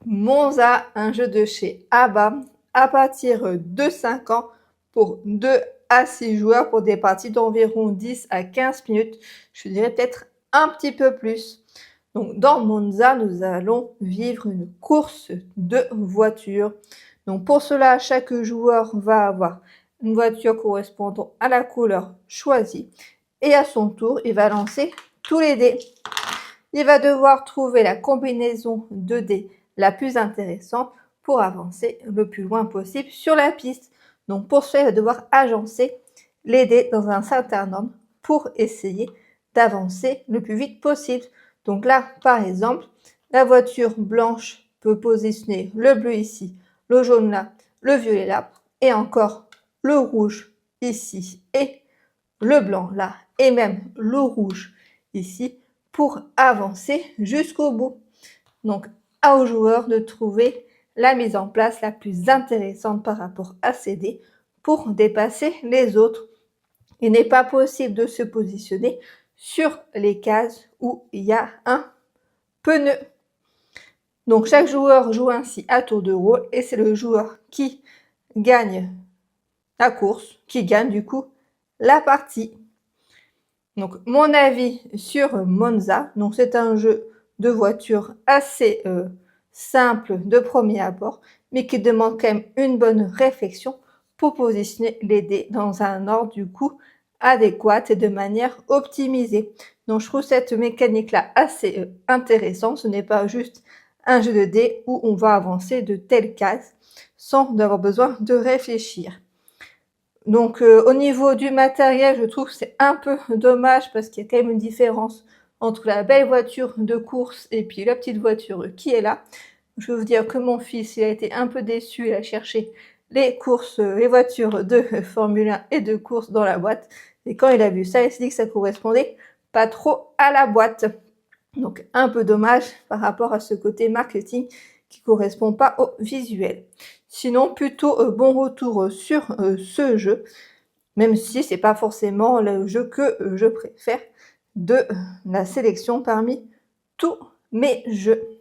Monza, un jeu de chez ABBA, à partir de 5 ans pour 2 à 6 joueurs pour des parties d'environ 10 à 15 minutes, je dirais peut-être un petit peu plus. Donc dans Monza, nous allons vivre une course de voitures. Donc pour cela, chaque joueur va avoir une voiture correspondant à la couleur choisie et à son tour, il va lancer tous les dés. Il va devoir trouver la combinaison de dés la plus intéressante pour avancer le plus loin possible sur la piste. Donc pour cela, il va devoir agencer les dés dans un certain ordre pour essayer d'avancer le plus vite possible. Donc là, par exemple, la voiture blanche peut positionner le bleu ici, le jaune là, le violet là, et encore le rouge ici, et le blanc là, et même le rouge ici, pour avancer jusqu'au bout. Donc, aux joueurs de trouver la mise en place la plus intéressante par rapport à ces dés pour dépasser les autres. Il n'est pas possible de se positionner sur les cases où il y a un pneu. Donc, chaque joueur joue ainsi à tour de rôle et c'est le joueur qui gagne la course, qui gagne du coup la partie. Donc, mon avis sur Monza, donc c'est un jeu de voiture assez simple de premier abord, mais qui demande quand même une bonne réflexion pour positionner les dés dans un ordre du coup adéquat et de manière optimisée. Donc, je trouve cette mécanique-là assez intéressante. Ce n'est pas juste un jeu de dés où on va avancer de telle case sans avoir besoin de réfléchir. Donc au niveau du matériel, je trouve que c'est un peu dommage parce qu'il y a quand même une différence entre la belle voiture de course et puis la petite voiture qui est là. Je veux vous dire que mon fils, il a été un peu déçu, il a cherché les voitures de Formule 1 et de course dans la boîte. Et quand il a vu ça, il s'est dit que ça correspondait pas trop à la boîte. Donc un peu dommage par rapport à ce côté marketing qui correspond pas au visuel. Sinon, plutôt bon retour sur ce jeu, même si c'est pas forcément le jeu que je préfère de la sélection parmi tous mes jeux.